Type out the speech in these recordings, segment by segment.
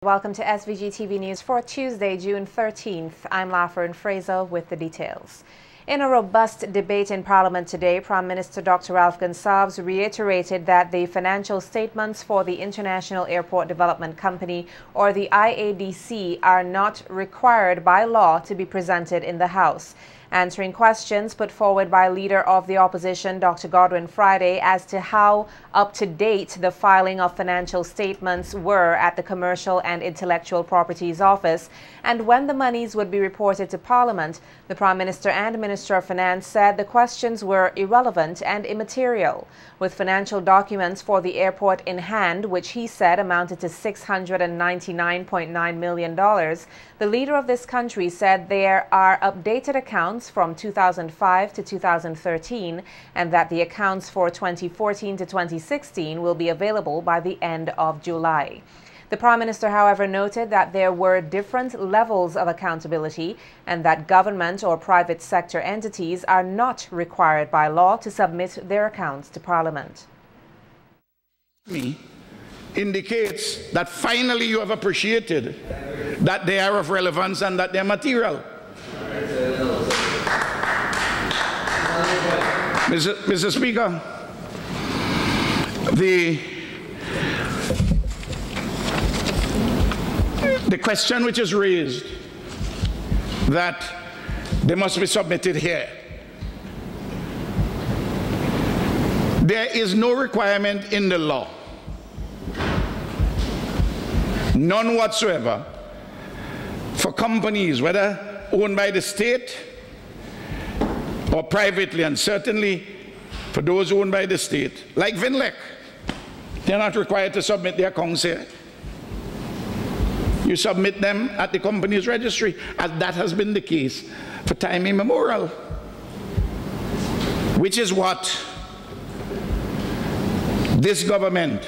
Welcome to SVG-TV News for Tuesday, June 13th. I'm Lafern Fraser with the details. In a robust debate in Parliament today, Prime Minister Dr. Ralph Gonsalves reiterated that the financial statements for the International Airport Development Company, or the IADC, are not required by law to be presented in the House. Answering questions put forward by Leader of the Opposition, Dr. Godwin Friday, as to how up-to-date the filing of financial statements were at the Commercial and Intellectual Properties Office and when the monies would be reported to Parliament, the Prime Minister and Minister of Finance said the questions were irrelevant and immaterial. With financial documents for the airport in hand, which he said amounted to $699.9 million, the leader of this country said there are updated accounts from 2005 to 2013 and that the accounts for 2014 to 2016 will be available by the end of July. The Prime Minister, however, noted that there were different levels of accountability and that government or private sector entities are not required by law to submit their accounts to Parliament. Indicates that finally you have appreciated that they are of relevance and that they are material. Mr. Speaker, the question which is raised that they must be submitted here, there is no requirement in the law, none whatsoever, for companies, whether owned by the state or privately, and certainly for those owned by the state, like Vinlec, they're not required to submit their accounts here. You submit them at the company's registry, as that has been the case for time immemorial, which is what this government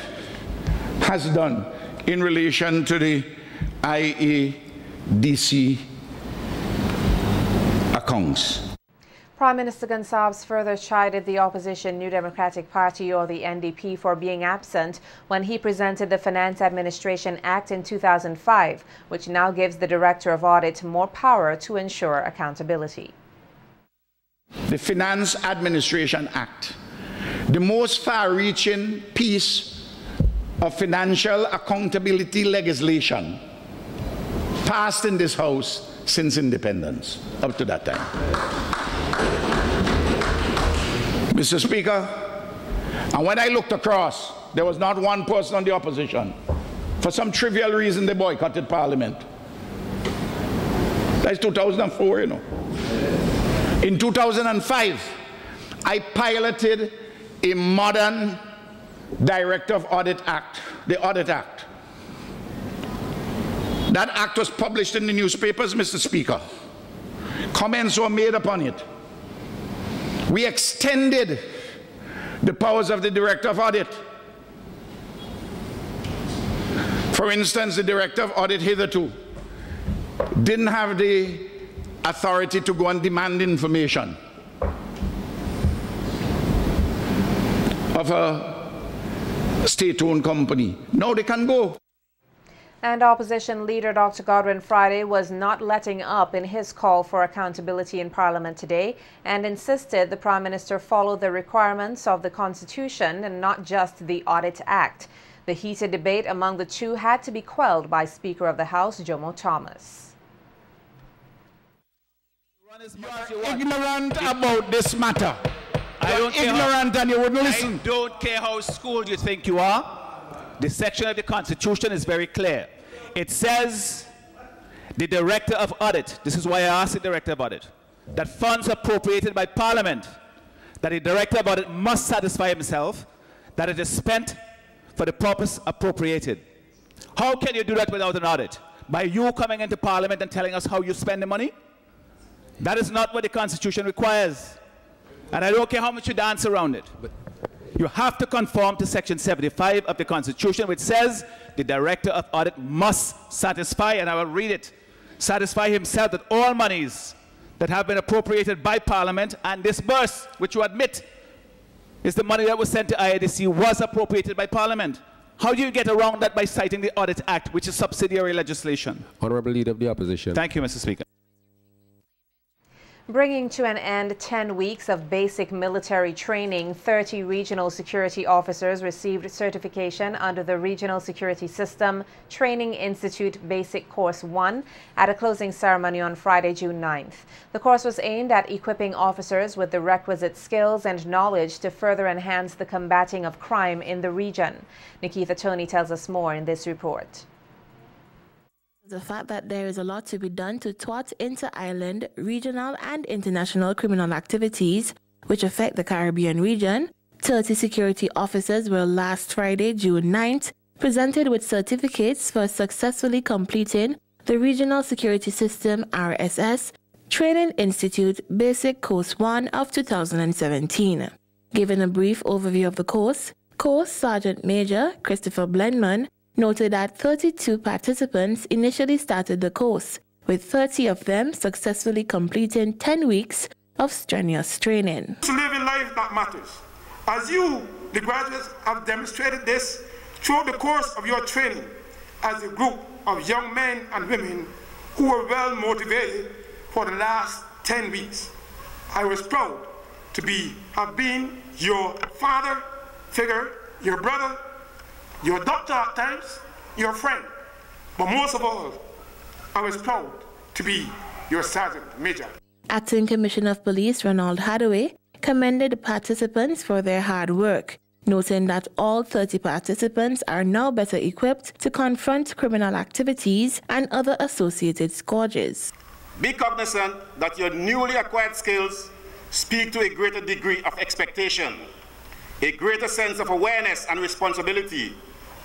has done in relation to the IADC accounts. Prime Minister Gonsalves further chided the opposition New Democratic Party, or the NDP, for being absent when he presented the Finance Administration Act in 2005, which now gives the Director of Audit more power to ensure accountability. The Finance Administration Act, the most far-reaching piece of financial accountability legislation passed in this House since independence, up to that time. Mr. Speaker, and when I looked across, there was not one person on the opposition. For some trivial reason, they boycotted Parliament. That's 2004, you know. In 2005, I piloted a modern Director of Audit Act, the Audit Act. That act was published in the newspapers, Mr. Speaker. Comments were made upon it. We extended the powers of the Director of Audit. For instance, the Director of Audit hitherto didn't have the authority to go and demand information of a state-owned company. Now they can go. And opposition leader Dr. Godwin Friday was not letting up in his call for accountability in Parliament today and insisted the Prime Minister follow the requirements of the Constitution and not just the Audit Act. The heated debate among the two had to be quelled by Speaker of the House, Jomo Thomas. You are ignorant about this matter. You are ignorant and you wouldn't listen. I don't care how schooled you think you are. The section of the Constitution is very clear. It says the Director of Audit, this is why I asked the Director of Audit, that funds appropriated by Parliament, that the Director of Audit must satisfy himself that it is spent for the purpose appropriated. How can you do that without an audit? By you coming into Parliament and telling us how you spend the money? That is not what the Constitution requires. And I don't care how much you dance around it. But you have to conform to Section 75 of the Constitution, which says the Director of Audit must satisfy, and I will read it, satisfy himself that all monies that have been appropriated by Parliament and disbursed, which you admit is the money that was sent to IADC, was appropriated by Parliament. How do you get around that by citing the Audit Act, which is subsidiary legislation? Honorable Leader of the Opposition. Thank you, Mr. Speaker. Bringing to an end 10 weeks of basic military training, 30 regional security officers received certification under the Regional Security System Training Institute Basic Course 1 at a closing ceremony on Friday, June 9th. The course was aimed at equipping officers with the requisite skills and knowledge to further enhance the combating of crime in the region. Nikita Tony tells us more in this report. The fact that there is a lot to be done to thwart inter-island, regional and international criminal activities which affect the Caribbean region, 30 security officers were last Friday, June 9th, presented with certificates for successfully completing the Regional Security System RSS Training Institute Basic Course 1 of 2017. Given a brief overview of the course Sergeant Major Christopher Blendman noted that 32 participants initially started the course, with 30 of them successfully completing 10 weeks of strenuous training. To live a life that matters. As you, the graduates, have demonstrated this throughout the course of your training as a group of young men and women who were well motivated for the last 10 weeks. I was proud to have been your father figure, your brother, your doctor at times, your friend, but most of all, I was proud to be your Sergeant Major. Acting Commissioner of Police Ronald Hadaway commended the participants for their hard work, noting that all 30 participants are now better equipped to confront criminal activities and other associated scourges. Be cognizant that your newly acquired skills speak to a greater degree of expectation, a greater sense of awareness and responsibility,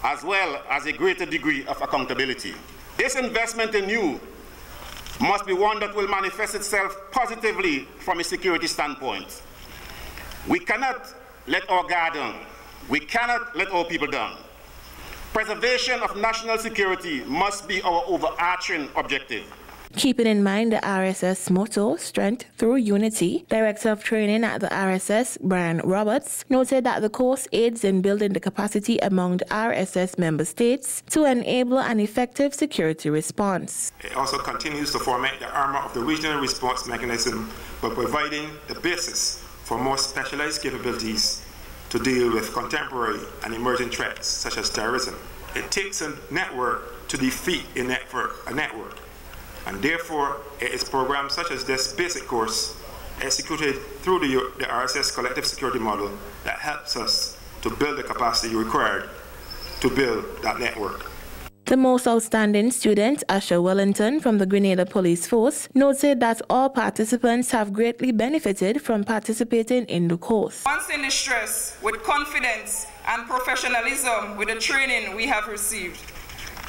as well as a greater degree of accountability. This investment in you must be one that will manifest itself positively from a security standpoint. We cannot let our guard down. We cannot let our people down. Preservation of national security must be our overarching objective. Keeping in mind the RSS motto, Strength Through Unity, Director of Training at the RSS, Brian Roberts, noted that the course aids in building the capacity among the RSS member states to enable an effective security response. It also continues to format the armor of the regional response mechanism by providing the basis for more specialized capabilities to deal with contemporary and emerging threats such as terrorism. It takes a network to defeat a network. And therefore, it is programs such as this basic course executed through the RSS collective security model that helps us to build the capacity required to build that network. The most outstanding student, Asher Wellington from the Grenada Police Force, noted that all participants have greatly benefited from participating in the course. Once in distress, with confidence and professionalism with the training we have received.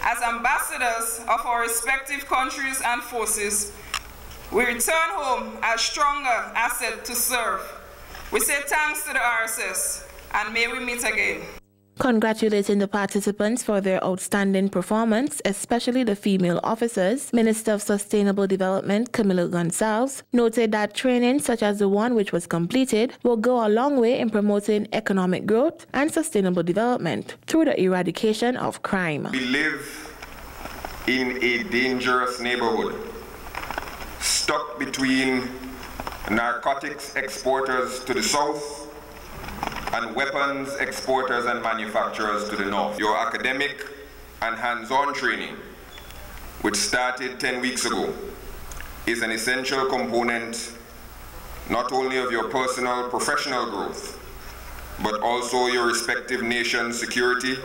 As ambassadors of our respective countries and forces, we return home as stronger asset to serve. We say thanks to the RSS, and may we meet again. Congratulating the participants for their outstanding performance, especially the female officers, Minister of Sustainable Development Camilo Gonçalves noted that training such as the one which was completed will go a long way in promoting economic growth and sustainable development through the eradication of crime. We live in a dangerous neighborhood, stuck between narcotics exporters to the south and weapons exporters and manufacturers to the north. Your academic and hands-on training, which started 10 weeks ago, is an essential component not only of your personal professional growth, but also your respective nation's security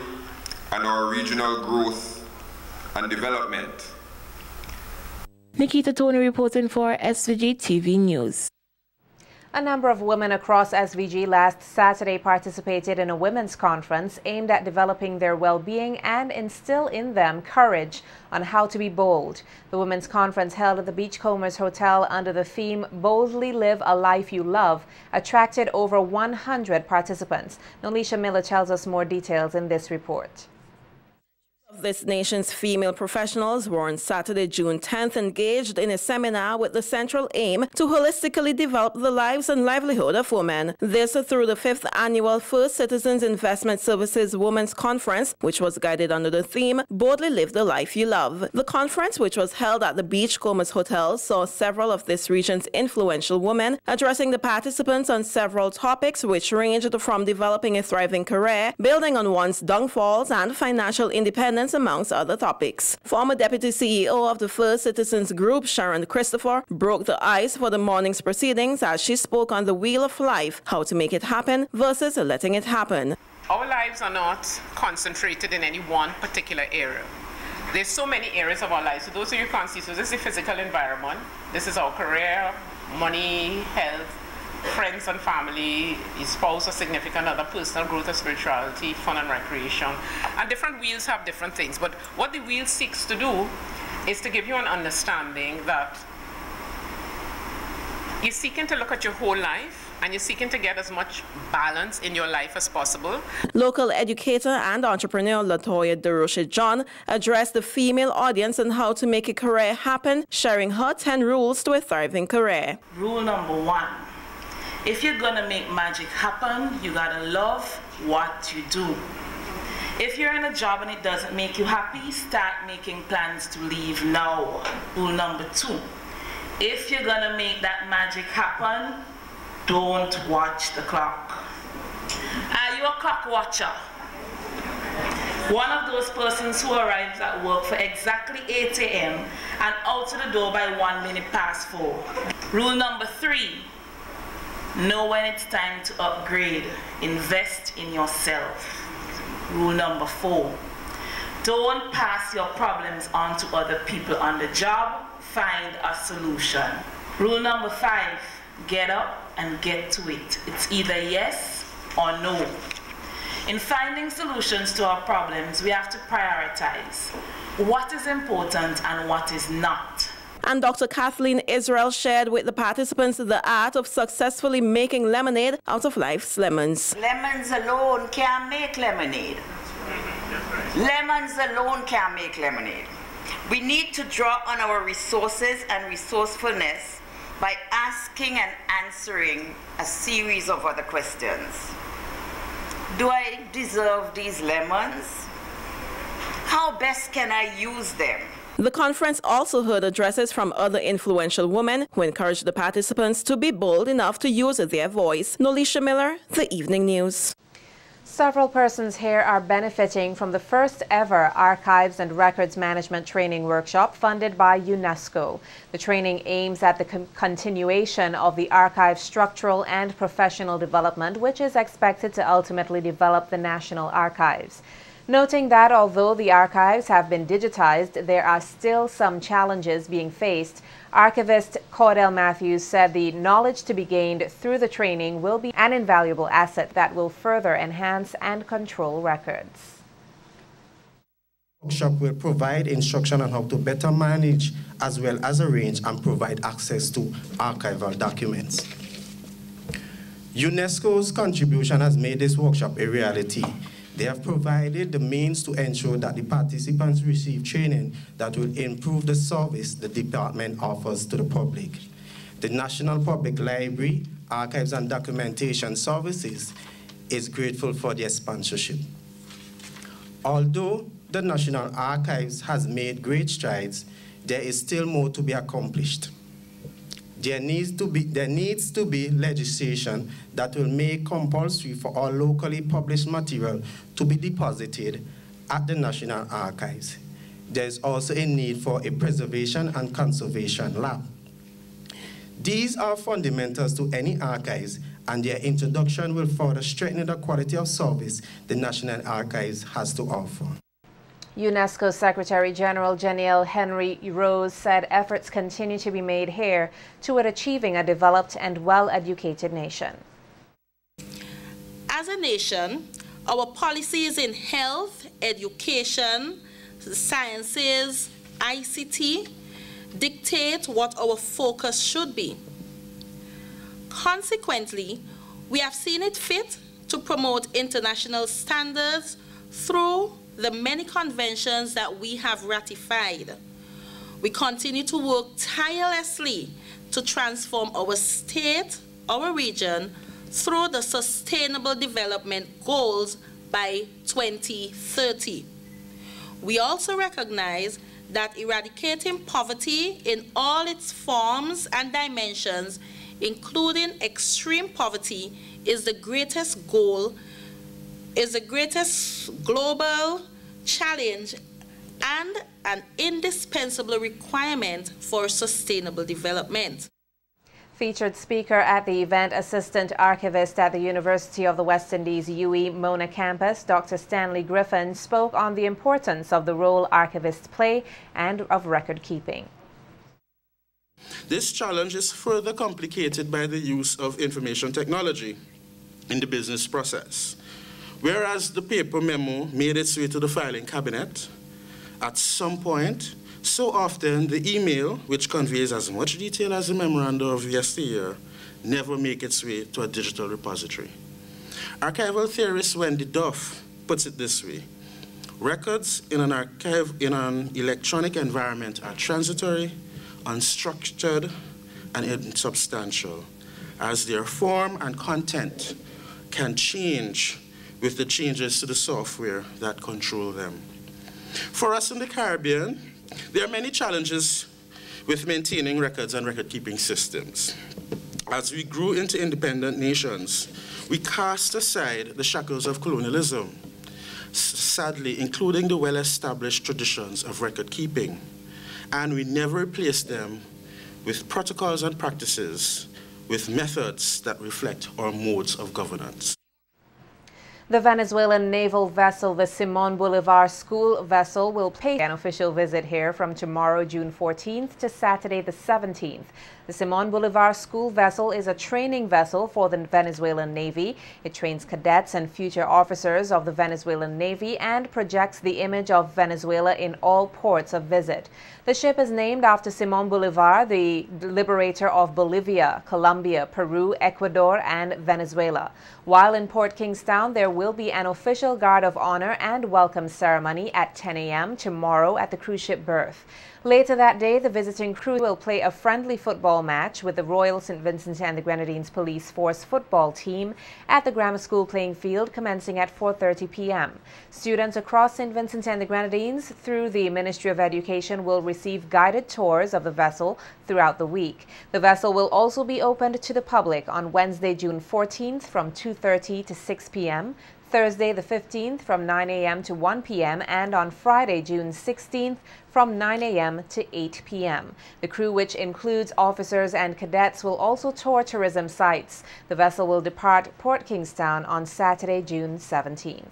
and our regional growth and development. Nikita Tony reporting for SVG-TV News. A number of women across SVG last Saturday participated in a women's conference aimed at developing their well-being and instill in them courage on how to be bold. The women's conference held at the Beachcombers Hotel under the theme Boldly Live a Life You Love attracted over 100 participants. Nolisha Miller tells us more details in this report. of this nation's female professionals were on Saturday, June 10th, engaged in a seminar with the central aim to holistically develop the lives and livelihood of women. This through the 5th annual First Citizens Investment Services Women's Conference, which was guided under the theme, Boldly Live the Life You Love. The conference, which was held at the Beachcombers Hotel, saw several of this region's influential women addressing the participants on several topics which ranged from developing a thriving career, building on one's downfalls, and financial independence, amongst other topics. Former Deputy CEO of the First Citizens Group, Sharon Christopher, broke the ice for the morning's proceedings as she spoke on the wheel of life, how to make it happen versus letting it happen. Our lives are not concentrated in any one particular area. There's so many areas of our lives. So those of you can't see, so this is the physical environment. This is our career, money, health, friends and family, spouse or significant other, personal growth or spirituality, fun and recreation. And different wheels have different things. But what the wheel seeks to do is to give you an understanding that you're seeking to look at your whole life and you're seeking to get as much balance in your life as possible. Local educator and entrepreneur Latoya DeRoche John addressed the female audience on how to make a career happen, sharing her 10 rules to a thriving career. Rule number 1. If you're gonna make magic happen, you gotta love what you do. If you're in a job and it doesn't make you happy, start making plans to leave now. Rule number 2. If you're gonna make that magic happen, don't watch the clock. Are you a clock watcher? One of those persons who arrives at work for exactly 8 a.m. and out of the door by 1 minute past 4. Rule number 3. Know when it's time to upgrade. Invest in yourself. Rule number 4. Don't pass your problems on to other people on the job. Find a solution. Rule number 5. Get up and get to it. It's either yes or no. In finding solutions to our problems, we have to prioritize what is important and what is not. And Dr. Kathleen Israel shared with the participants the art of successfully making lemonade out of life's lemons. Lemons alone can't make lemonade. Lemons alone can't make lemonade. We need to draw on our resources and resourcefulness by asking and answering a series of other questions. Do I deserve these lemons? How best can I use them? The conference also heard addresses from other influential women who encouraged the participants to be bold enough to use their voice. Nolisha Miller, The Evening News. Several persons here are benefiting from the first ever Archives and Records Management Training Workshop funded by UNESCO. The training aims at the continuation of the archive structural and professional development, which is expected to ultimately develop the National Archives. Noting that although the archives have been digitized, there are still some challenges being faced, archivist Cordell Matthews said the knowledge to be gained through the training will be an invaluable asset that will further enhance and control records. The workshop will provide instruction on how to better manage as well as arrange and provide access to archival documents. UNESCO's contribution has made this workshop a reality. They have provided the means to ensure that the participants receive training that will improve the service the department offers to the public. The National Public Library, Archives and Documentation Services is grateful for their sponsorship. Although the National Archives has made great strides, there is still more to be accomplished. There needs to be legislation that will make compulsory for all locally published material to be deposited at the National Archives. There is also a need for a preservation and conservation lab. These are fundamentals to any archives, and their introduction will further strengthen the quality of service the National Archives has to offer. UNESCO Secretary General Janielle Henry Rose said efforts continue to be made here toward achieving a developed and well-educated nation. As a nation, our policies in health, education, sciences, ICT dictate what our focus should be. Consequently, we have seen it fit to promote international standards through the many conventions that we have ratified. We continue to work tirelessly to transform our state, our region, through the Sustainable Development Goals by 2030. We also recognize that eradicating poverty in all its forms and dimensions, including extreme poverty, is the greatest goal, is the greatest global challenge and an indispensable requirement for sustainable development. Featured speaker at the event, Assistant Archivist at the University of the West Indies UE Mona campus, Dr. Stanley Griffin, spoke on the importance of the role archivists play and of record keeping. This challenge is further complicated by the use of information technology in the business process. Whereas the paper memo made its way to the filing cabinet, at some point, so often the email, which conveys as much detail as the memorandum of yesteryear, never make its way to a digital repository. Archival theorist Wendy Duff puts it this way: records in an archive in an electronic environment are transitory, unstructured, and insubstantial, as their form and content can change with the changes to the software that control them. For us in the Caribbean, there are many challenges with maintaining records and record-keeping systems. As we grew into independent nations, we cast aside the shackles of colonialism, sadly, including the well-established traditions of record-keeping, and we never replaced them with protocols and practices, with methods that reflect our modes of governance. The Venezuelan naval vessel, the Simón Bolívar school vessel, will pay an official visit here from tomorrow, June 14th to Saturday the 17th. The Simón Bolívar school vessel is a training vessel for the Venezuelan Navy. It trains cadets and future officers of the Venezuelan Navy and projects the image of Venezuela in all ports of visit. The ship is named after Simón Bolívar, the liberator of Bolivia, Colombia, Peru, Ecuador, and Venezuela. While in Port Kingstown, there will be an official guard of honor and welcome ceremony at 10 a.m. tomorrow at the cruise ship berth. Later that day, the visiting crew will play a friendly football match with the Royal St. Vincent and the Grenadines Police Force football team at the Grammar School playing field commencing at 4:30 p.m. Students across St. Vincent and the Grenadines through the Ministry of Education will receive guided tours of the vessel throughout the week. The vessel will also be opened to the public on Wednesday, June 14th from 2:30 to 6 p.m., Thursday the 15th from 9 a.m. to 1 p.m. and on Friday, June 16th from 9 a.m. to 8 p.m. The crew, which includes officers and cadets, will also tour tourism sites. The vessel will depart Port Kingstown on Saturday, June 17th.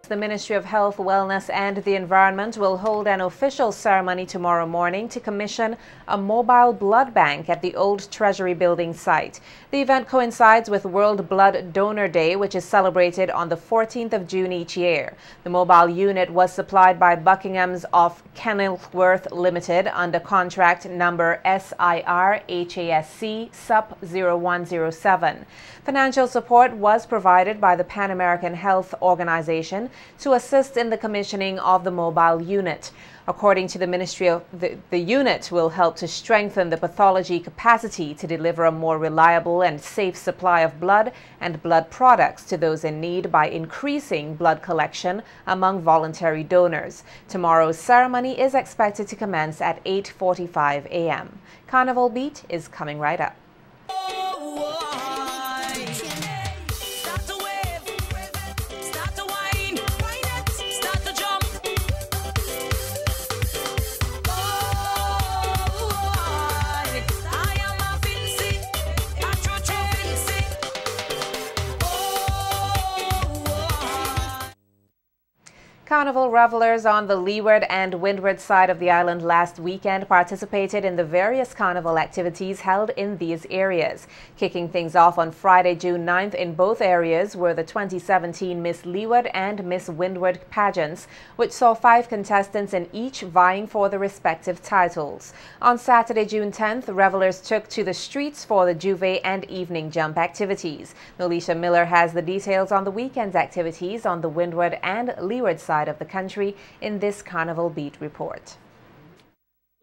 The Ministry of Health, Wellness and the Environment will hold an official ceremony tomorrow morning to commission a mobile blood bank at the old Treasury Building site. The event coincides with World Blood Donor Day, which is celebrated on the 14th of June each year. The mobile unit was supplied by Buckingham's of Kenilworth Limited under contract number SIR HASC SUP 0107. Financial support was provided by the Pan American Health Organization to assist in the commissioning of the mobile unit. According to the Ministry, the unit will help to strengthen the pathology capacity to deliver a more reliable and safe supply of blood and blood products to those in need by increasing blood collection among voluntary donors. Tomorrow's ceremony is expected to commence at 8:45 a.m. Carnival Beat is coming right up. Carnival revelers on the leeward and windward side of the island last weekend participated in the various carnival activities held in these areas. Kicking things off on Friday, June 9th in both areas were the 2017 Miss Leeward and Miss Windward pageants, which saw 5 contestants in each vying for the respective titles. On Saturday, June 10th, revelers took to the streets for the Juve and evening jump activities. Nolisha Miller has the details on the weekend's activities on the windward and leeward side of the country in this Carnival Beat report.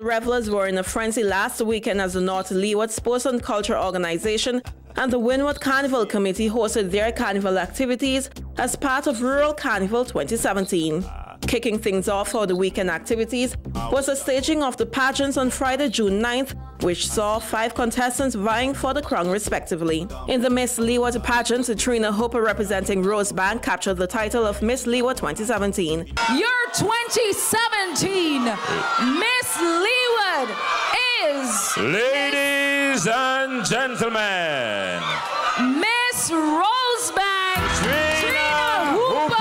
Revelers were in a frenzy last weekend as the North Leeward Sports and Culture Organization and the Windward Carnival Committee hosted their carnival activities as part of Rural Carnival 2017. Kicking things off for the weekend activities was the staging of the pageants on Friday, June 9th, which saw 5 contestants vying for the crown respectively. In the Miss Leeward pageant, Trina Hooper representing Rosebank captured the title of Miss Leeward 2017. Your 2017 Miss Leeward is... Ladies and gentlemen, Miss Rosebank Trina Hooper.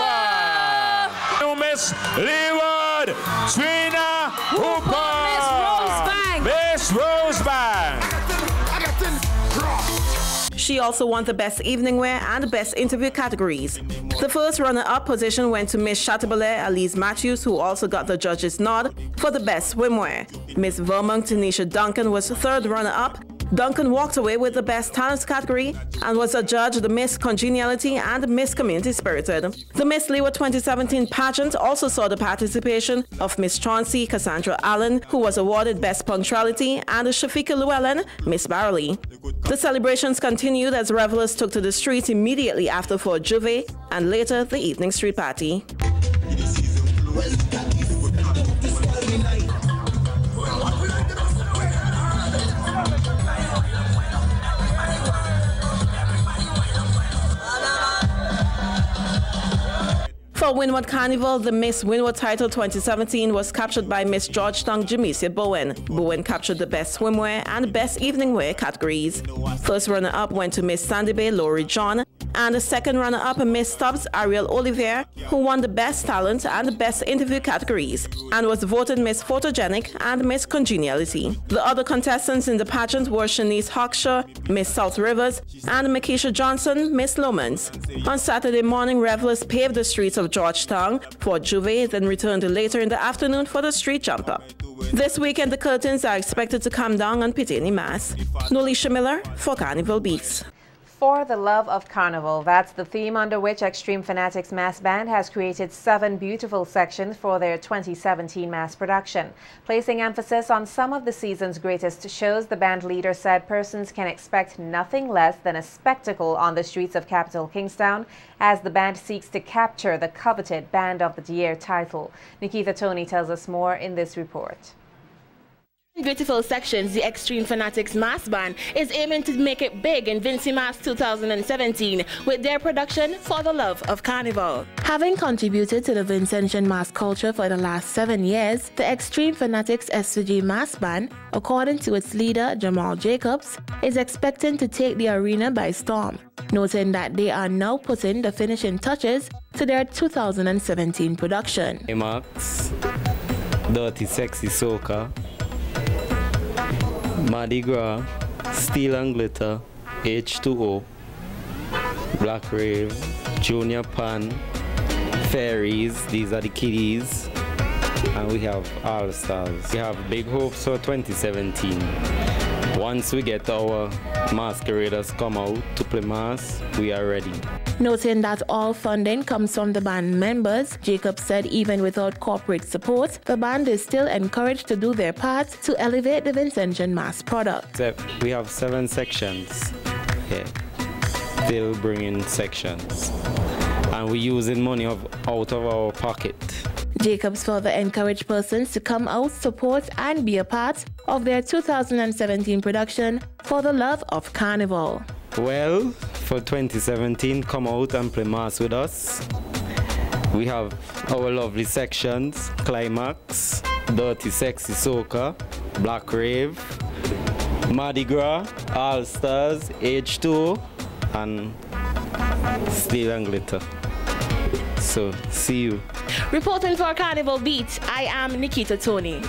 Miss Leeward Trina Hooper. Miss Rosebank. She also won the Best Evening Wear and Best Interview categories. The first runner-up position went to Miss Chateaubalais Elise Matthews, who also got the judges' nod for the Best Swimwear. Miss Vermont Tanisha Duncan was third runner-up. Duncan walked away with the Best Talents category and was adjudged the Miss Congeniality and Miss Community Spirited. The Miss Leeward 2017 pageant also saw the participation of Miss Chauncey Cassandra Allen, who was awarded Best Punctuality, and Shafika Llewellyn, Miss Barley. The celebrations continued as revelers took to the streets immediately after for Juve and later the evening street party. For Windward Carnival, the Miss Windward title 2017 was captured by Miss Georgetown Jamesia Bowen. Bowen captured the Best Swimwear and Best Evening Wear categories. First runner-up went to Miss Sandy Bay Laurie John, and the second runner-up Miss Stubbs Ariel Olivier, who won the Best Talent and Best Interview categories, and was voted Miss Photogenic and Miss Congeniality. The other contestants in the pageant were Shanice Hawkshaw, Miss South Rivers, and Makisha Johnson, Miss Lomans. On Saturday morning, revelers paved the streets of Georgetown for Juve, then returned later in the afternoon for the street jumper. This weekend, the curtains are expected to come down on Pitani Mass. Nolisha Miller for Carnival Beats. For the Love of Carnival, that's the theme under which Extreme Fanatics Mass Band has created 7 beautiful sections for their 2017 mass production. Placing emphasis on some of the season's greatest shows, the band leader said persons can expect nothing less than a spectacle on the streets of capital Kingstown as the band seeks to capture the coveted Band of the Year title. Nikita Tony tells us more in this report. Beautiful sections, the Extreme Fanatics Mass Band is aiming to make it big in Vincy Mass 2017 with their production For the Love of Carnival. Having contributed to the Vincentian mass culture for the last 7 years, the Extreme Fanatics SVG Mass Band, according to its leader Jamal Jacobs, is expecting to take the arena by storm, noting that they are now putting the finishing touches to their 2017 production. Max, Dirty Sexy Soca, Mardi Gras, Steel and Glitter, H2O, Black Rave, Junior Pan, Fairies, these are the kiddies, and we have All Stars. We have big hopes for 2017. Once we get our masqueraders come out to play mass, we are ready. Noting that all funding comes from the band members, Jacob said even without corporate support, the band is still encouraged to do their part to elevate the Vincentian mass product. We have 7 sections here, still bringing sections, and we're using money out of our pocket. Jacobs further encouraged persons to come out, support, and be a part of their 2017 production For the Love of Carnival. Well, for 2017, come out and play mass with us. We have our lovely sections, Climax, Dirty Sexy Soca, Black Rave, Mardi Gras, All Stars, H2O, and Steel and Glitter. So, see you. Reporting for Carnival Beat, I am Nikita Tony.